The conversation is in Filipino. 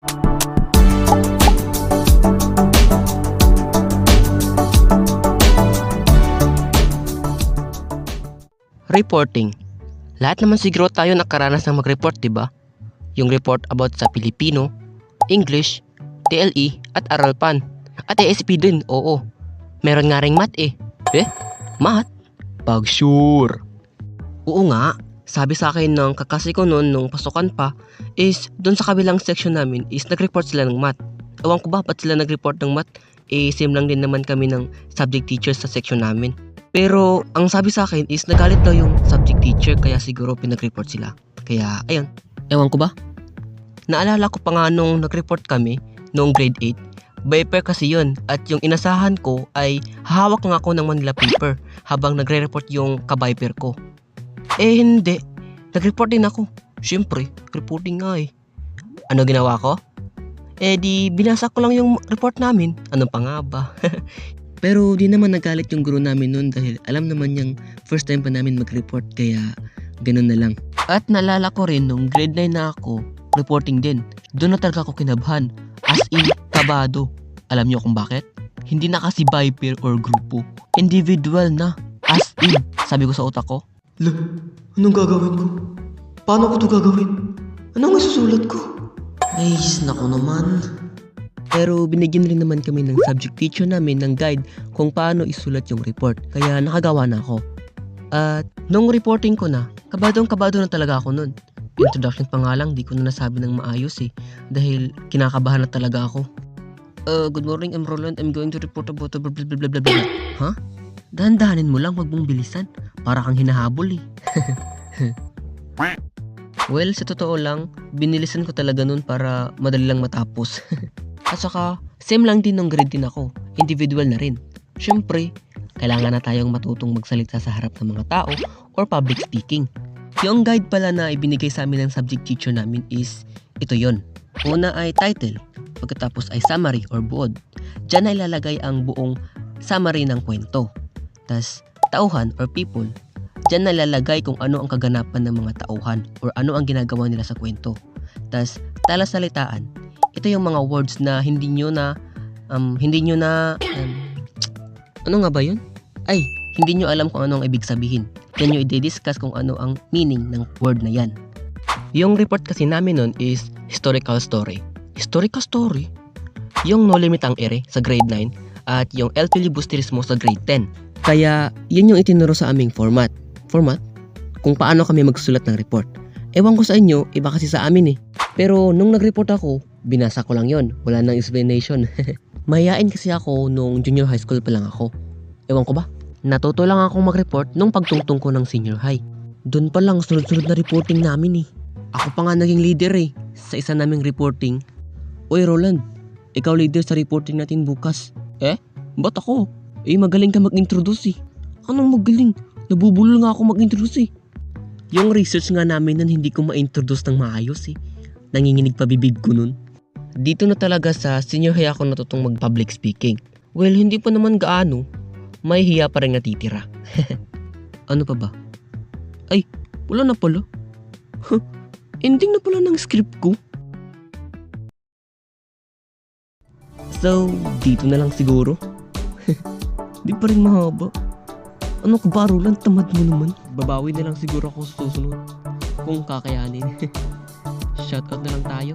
Reporting. Lahat naman siguro tayo nakaranas ng mag-report, diba? Yung report about sa Pilipino, English, TLE, at Aralpan. At ASP din, oo. Meron nga ring math eh. Math? Pag sure. Oo nga, sabi sa akin ng kakasi ko noon nung pasukan pa, is doon sa kabilang section namin is nag-report sila ng math. Ewan ko ba ba't sila nag-report ng math? Same lang din naman kami ng subject teacher sa section namin. Pero ang sabi sa akin is nagalit daw yung subject teacher kaya siguro pinag-report sila. Kaya ayun, ewan ko ba? Naalala ko pa nga nung nag-report kami noong grade 8, Viper kasi yun at yung inasahan ko ay hahawak nga ako ng Manila paper habang nagre-report yung ka-Viper ko. Hindi, nag-report din ako. Siyempre, reporting nga eh. Ano ginawa ko? Di binasa ko lang yung report namin. Ano pa nga ba? Pero di naman nagalit yung guro namin noon dahil alam naman niyang first time pa namin mag-report kaya ganun na lang. At naalala ko rin nung grade 9 na ako, reporting din. Doon na talaga ako kinabahan. As in, kabado. Alam niyo kung bakit? Hindi na kasi Viper or grupo. Individual na. As in, sabi ko sa utak ko. Anong gagawin ko? Paano ko ito gagawin? Anong masusulat ko? Ay, naku naman. Pero binigyan rin naman kami ng subject teacher namin ng guide kung paano isulat yung report. Kaya nakagawa na ako. At nung reporting ko na, kabado na talaga ako nun. Introduction pa nga lang, di ko na nasabi ng maayos eh. Dahil kinakabahan na talaga ako. Good morning, I'm Roland. I'm going to report about blah blah blah blah blah. Huh? Dahan-dahanin mo lang, wag mong bilisan. Para kang hinahabol eh. Well, sa totoo lang, binilisan ko talaga nun para madali lang matapos. At saka, same lang din nung grade din ako. Individual na rin. Siyempre, kailangan na tayong matutong magsalita sa harap ng mga tao or public speaking. Yung guide pala na ibinigay sa amin ng subject teacher namin is, ito yon. Una ay title, pagkatapos ay summary or buod. Diyan na ilalagay ang buong summary ng kwento. Tas, tauhan or people. Diyan na ilalagay kung ano ang kaganapan ng mga tauhan or ano ang ginagawa nila sa kwento. Tas, talasalitaan. Ito yung mga words na hindi nyo na ano nga ba yun? Ay, hindi nyo alam kung ano ang ibig sabihin. Yan nyo i-discuss kung ano ang meaning ng word na yan. Yung report kasi namin nun is historical story. Historical story? Yung No Limit ang Ere sa grade 9 at yung El Filibusterismo sa grade 10. Kaya, yun yung itinuro sa aming format. Format? Kung paano kami magsulat ng report. Ewan ko sa inyo, iba kasi sa amin eh. Pero nung nag-report ako, binasa ko lang yon. Wala nang explanation. Mahihain kasi ako nung junior high school pa lang ako. Ewan ko ba? Natuto lang akong mag-report nung pagtungtong ko ng senior high. Doon pa lang sunod-sunod na reporting namin eh. Ako pa nga naging leader eh, sa isa naming reporting. Oy Roland, ikaw leader sa reporting natin bukas. Ba't ako? Magaling ka mag-introduce eh. Anong magaling? Nabubulol nga ako mag-introduce eh. Yung research nga namin nun hindi ko ma-introduce ng maayos eh. Nanginginig pa bibig ko nun. Dito na talaga sa senior high ako natutong mag-public speaking. Well, hindi pa naman gaano. May hiya pa rin natitira. Ano pa ba? Ay, wala na pala. Ending na pala ng script ko. So, dito na lang siguro. Di pa rin mahaba. Ano ka ba, Roland? Tamad mo naman. Babawi na lang siguro ako sa susunod. Kung kakayanin. Shoutout na lang tayo.